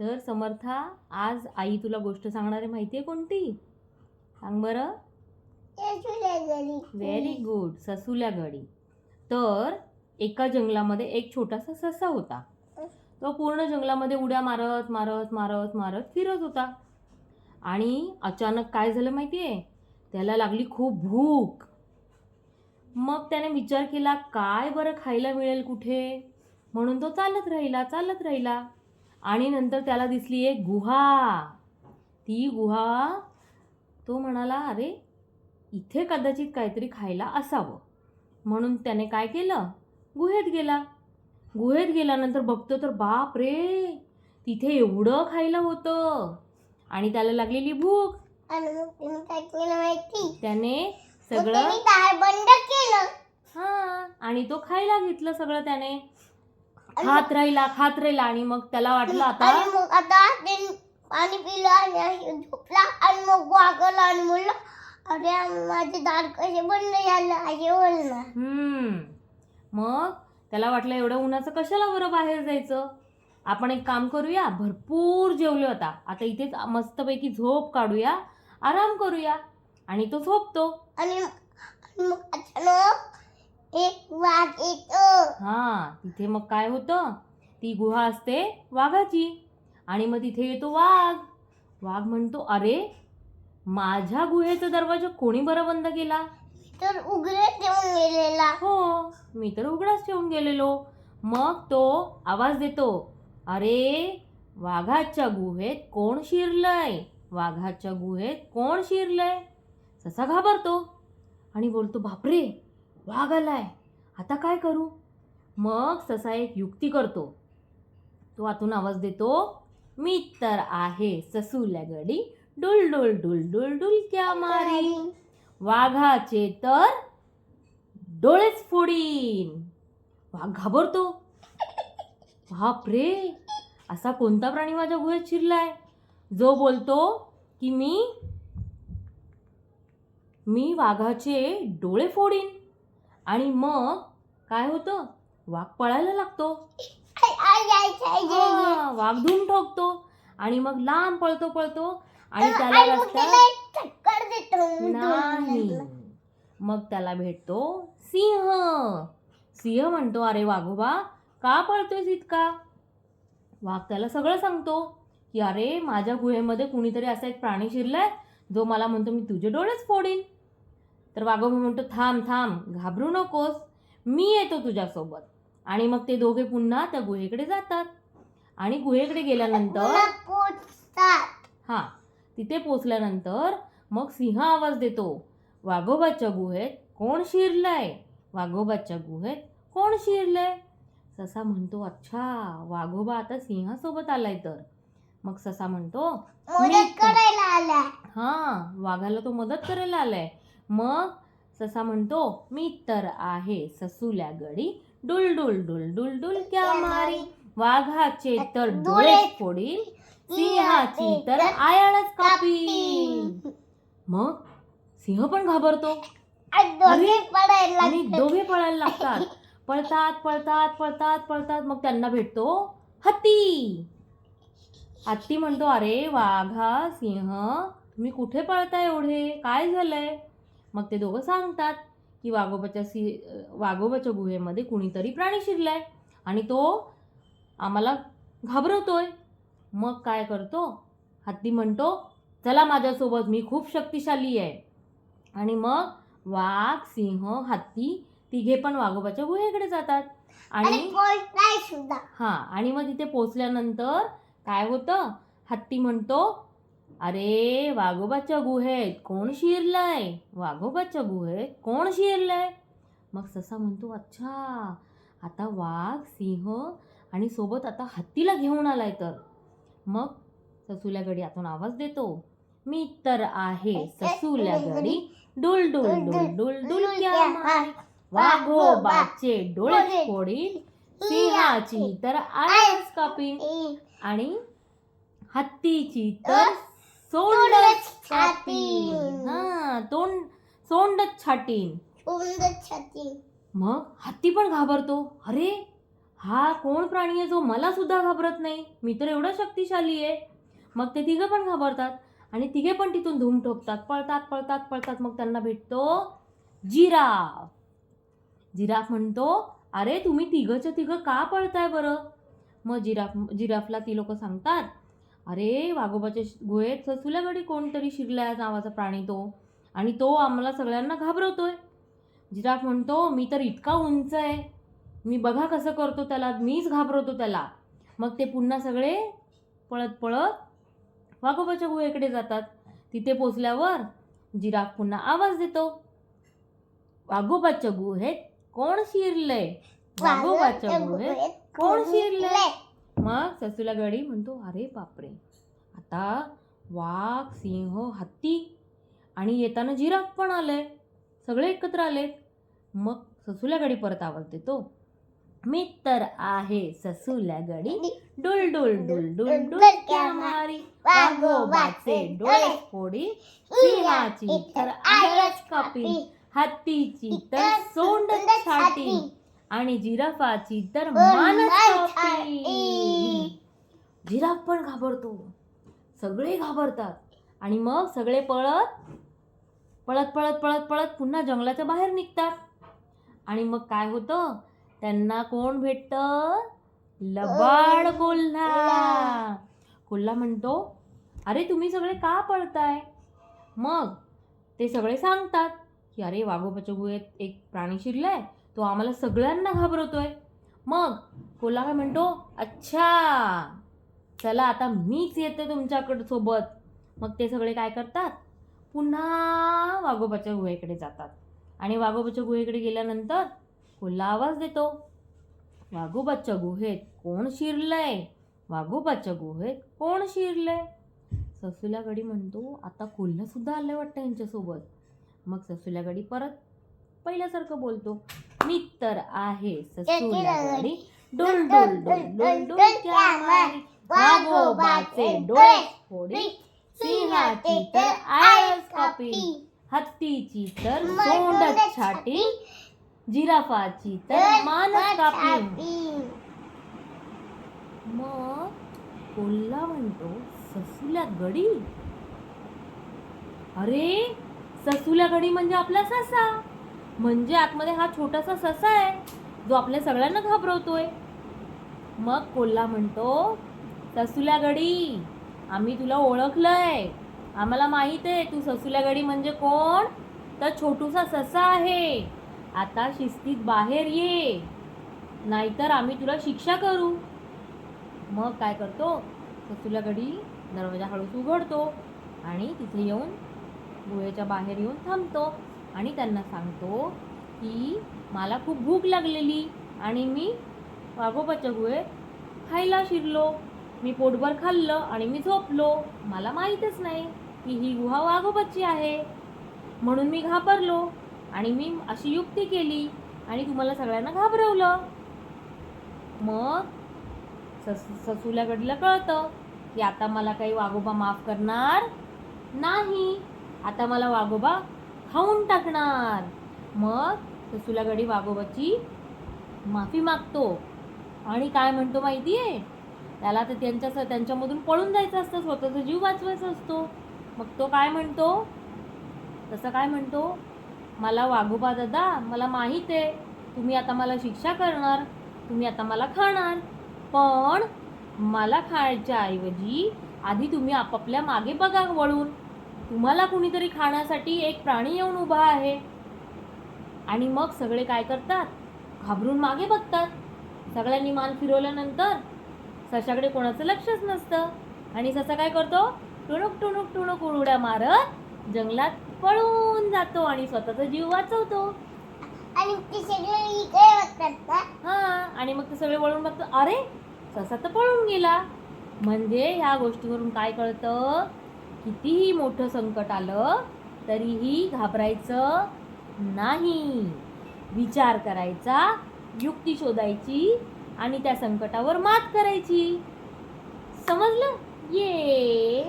तर समर्था, आज आई तुला गोष्ट सांगणार आहे, माहिती आहे कोणती? सांग बरं. व्हेरी गुड, ससुल्या गडी. तर एका जंगलामध्ये एक छोटासा ससा होता. तो पूर्ण जंगलामध्ये उड्या मारत मारत मारत मारत फिरत होता. आणि अचानक काय झालं माहितीये, त्याला लागली खूप भूक. मग त्याने विचार केला, काय बरं खायला मिळेल कुठे, म्हणून तो चालत राहिला. आणि नंतर त्याला दिसली एक गुहा. ती गुहा, तो म्हणाला, अरे इथे कदाचित काहीतरी खायला असावं. म्हणून त्याने काय केलं, गुहेत गेला. गुहेत गेल्यानंतर बघतो तर बाप रे, तिथे एवढं खायला होतं. आणि त्याला लागलेली भूक. त्याने सगळं बंद केलं. हा, आणि तो खायला घेतलं सगळं. त्याने खात राहिला. आणि मग त्याला वाटलं आता पाणी पिलं आणि झोपला. आणि मग वागला आणि म्हणलं, अरे माझे दार कसे बंद झालं असे बोलणं. मग त्याला वाटलं, एवढं उन्हाचं कशाला बरं बाहेर जायचं, आपण एक काम करूया, भरपूर जेवलो आता इथेच मस्तपैकी झोप काढूया, आराम करूया. आणि तो झोपतो. आणि मग अचानक एक वाघ येतो. तिथे मग काय होतं, ती गुहा असते वाघाची. आणि मग तिथे येतो वाघ. वाघ म्हणतो, अरे माझ्या गुहेचा दरवाजा कोणी बरं बंद केला? तर उघडच ठेवून गेलेला. हो, मी तर उघडाच ठेवून गेलेलो. मग तो आवाज देतो, अरे वाघाच्या गुहेत कोण शिरलंय? वाघाच्या गुहेत कोण शिरलंय? ससा घाबरतो आणि बोलतो, बापरे वाघ आलाय, आता काय करू? मग ससा एक युक्ती करतो. तो आतून आवाज देतो, मी तर आहे ससूल्या गडी, डुल डुल डुल डुल डुल क्या मारी, वाघाचे तर डोळेच फोडीन. वाघ घाबरतो, बापरे असा कोणता प्राणी माझ्या गुहेत शिरलाय जो बोलतो की मी वाघाचे डोळे फोडीन? आणि मग काय होतं, वाघ पळायला लागतो. वाघ धूम ठोकतो आणि मग लांब पळतो आणि त्याला रस्त्यात नाही. मग त्याला भेटतो सिंह. सिंह म्हणतो, अरे वाघोबा का पळतोयस इतका? वाघ त्याला सगळं सांगतो की अरे माझ्या गुहेमध्ये कुणीतरी असा एक प्राणी शिरलाय जो मला म्हणतो मी तुझे डोळेच फोडीन. तर वाघोबा म्हणतो, थांब घाबरू नकोस, मी येतो तुझ्यासोबत. आणि मग ते दोघे पुन्हा त्या गुहेकडे जातात. आणि गुहेकडे गेल्यानंतर तिथे पोचल्यानंतर मग सिंह आवाज देतो, वाघोबाच्या गुहेत कोण शिरलंय? वाघोबाच्या गुहेत कोण शिरलंय? ससा म्हणतो, अच्छा वाघोबा आता सिंहासोबत आलाय. तर मग ससा म्हणतो, मदत करायला आलाय. वाघाला तो मदत करायला आलाय. मग ससा म्हणतो, मी तर आहे ससूल्या गडी, डुल डुल डुल डुल डुल क्या मारी, वाघाचे तर डोळे फोडील, सिंहाची तर आयाळच कापील. मग सिंह पण घाबरतो आणि दोघे पळायला लागतात. पळतात. मग त्यांना भेटतो हत्ती. हत्ती म्हणतो, अरे वाघा सिंह तुम्ही कुठे पळताय एवढे, काय झालंय? मग ते दोघं सांगतात की वाघोबाच्या गुहेमध्ये कुणीतरी प्राणी शिरलाय आणि तो आम्हाला घाबरवतोय. मग काय करतो हत्ती, म्हणतो चला माझ्यासोबत, मी खूप शक्तिशाली आहे. आणि मग वाघ सिंह हत्ती तिघे पण वाघोबाच्या गुहेकडे जातात. आणि मग तिथे पोचल्यानंतर काय होतं, हत्ती म्हणतो, अरे वाघोबाच्या गुहेत कोण शिरलंय? वाघोबाच्या गुहेत कोण शिरलंय? मग ससा म्हणतो, अच्छा आता वाघ सिंह आणि सोबत आता हत्तीला घेऊन आलाय. तर मग ससूल्या गडी आतून आवाज देतो, मी तर आहे ससूल्या गडी, डुल डुल डुल डुल डुल क्या मारी, वाघोबाचे डोळे फोडील, सिंहाची तर आळस कापीन, आणि हत्तीची तर सोंडच छाटीन. सोंडच छाटीन. मग हत्ती पण घाबरतो, अरे हा कोण प्राणी आहे जो मला सुद्धा घाबरत नाही, मी तर एवढा शक्तिशाली आहे. मग ते तिघं पण घाबरतात आणि तिघे पण तिथून धूम ठोकतात, पळतात पळतात पळतात. मग त्यांना भेटतो जिराफ. जिराफ म्हणतो, अरे तुम्ही तिघंच्या तिघं का पळताय बरं? मग जिराफला ती लोक सांगतात, अरे वाघोबाच्या गुहेत ससुल्यागडी कोणतरी शिरलाय नावाचा प्राणी तो, आणि तो आम्हाला सगळ्यांना घाबरवतोय. जिराफ म्हणतो, मी तर इतका उंच आहे, मी बघा कसं करतो त्याला, मीच घाबरवतो त्याला. मग ते पुन्हा सगळे पळत पळत वाघोबाच्या गुहेकडे जातात. तिथे पोचल्यावर जिराफ पुन्हा आवाज देतो, वाघोबाच्या गुहेत कोण शिरलंय? वाघोबाच्या गुहेत कोण शिरलंय? मग ससुल्यागडी म्हणतो, अरे बापरे, आता वाघ, सिंह, हत्ती आणि येताना जिराफ पण आलंय, सगळे एकत्र आलेत. मग ससुल्यागडी परत आवाज देतो, मी तर आहे ससुल्यागडी, डुल डुल डुल डुल डुलक्या मारी, वाघोबाचे डोळे फोडी, सिंहाची तर आयच कापी, हत्तीची तर सोंड छाटी, आणि जिराफाची तर मानच कापी. जिराफ पण घाबरतो, सगळे घाबरतात. आणि मग सगळे पळत पळत पळत पळत पळत पुन्हा जंगलाच्या बाहेर निघतात. आणि मग काय होतं, त्यांना कोण भेटतं? लबाड कोल्हा. कोल्हा म्हणतो, अरे तुम्ही सगळे का पळताय? मग ते सगळे सांगतात की अरे वाघोबाच्या गुहेत एक प्राणी शिरलाय, तो आम्हाला सगळ्यांना घाबरवतोय. मग कोल्हा काय म्हणतो, अच्छा चला आता मीच येते तुमच्याकडे सोबत. मग ते सगळे काय करतात, पुन्हा वाघोबाच्या गुहेकडे जातात. आणि वाघोबाच्या गुहेकडे गेल्यानंतर कोल्हा आवाज देतो, वाघोबाच्या गुहेत कोण शिरलंय? वाघोबाच्या गुहेत कोण शिरलंय? ससुल्यागडी म्हणतो, आता कोल्हा सुद्धा आलंय वाटतं यांच्यासोबत. मग ससुल्यागडी परत पहिल्यासारखं बोलतो, मी तर आहे ससुल्यागडी, डुल डुल डुल डुल डुलक्या मारी, वाघोबाचे डोळे फोडी, सिंहाची तर आयच कापी, हत्तीची तर सोंडच छाटी, जिराफाची तर मानच कापी. मग कोल्हा म्हणतो, ससुल्यागडी? अरे ससुल्यागडी म्हणजे आपला ससा, म्हणजे आतमध्ये हा छोटासा ससा आहे जो आपल्या सगळ्यांना घाबरवतोय. मग कोल्हा म्हणतो, ससुल्यागडी आम्ही तुला ओळखलंय, आम्हाला माहित आहे तू ससुल्यागडी म्हणजे कोण, तर छोटूसा ससा आहे. आता शिस्तीत बाहेर ये, नाहीतर आम्ही तुला शिक्षा करू. मग काय करतो, ससुल्यागडी दरवाजा हळूच उघडतो आणि तिथे येऊन गुहेच्या बाहेर येऊन थांबतो आणि त्यांना सांगतो की मला खूप भूक लागलेली आणि मी वाघोबाच्या गुहेत खायला शिरलो, मी पोटभर खाल्लं आणि मी झोपलो, मला माहीतच नाही की ही गुहा वाघोबाची आहे, म्हणून मी घाबरलो आणि मी अशी युक्ती केली आणि तुम्हाला सगळ्यांना घाबरवलं. मग ससुल्यागडीला कळतं की आता मला काही वाघोबा माफ करणार नाही, आता मला वाघोबा खाऊन टाकणार. मग ससुल्यागडी वाघोबाची माफी मागतो आणि काय म्हणतो माहिती आहे, त्याला तर त्यांच्यामधून पळून जायचं असतं, स्वतःचा जीव वाचवायचा असतो. मग तो काय म्हणतो, तसं काय म्हणतो, मला वाघोबा दादा, मला माहीत आहे तुम्ही आता मला शिक्षा करणार, तुम्ही आता मला खाणार, पण मला खायच्या ऐवजी आधी तुम्ही आपापल्या मागे बघा वळून, तुम्हाला कुणीतरी खाण्यासाठी एक प्राणी येऊन उभा आहे. आणि मग सगळे काय करतात, घाबरून मागे बघतात. सगळ्यांनी मान फिरवल्यानंतर सशाकडे कोणाचं लक्षच नसतं आणि ससा काय करतो, टुणूक टुणूक टुणूक उड्या मारत जंगलात पळून जातो आणि स्वतःचा जीव वाचवतो. आणि ते सगळे इकडे बघतात ना. हां, आणि मग ते सगळे वळून बघतात, अरे ससा तर पळून गेला. म्हणजे ह्या गोष्टीवरून काय कळतं, कितीही मोठं संकट आलं तरीही घाबरायचं नाही, विचार करायचा, युक्ती शोधायची आणि त्या संकटावर मात करायची. समजलं? ये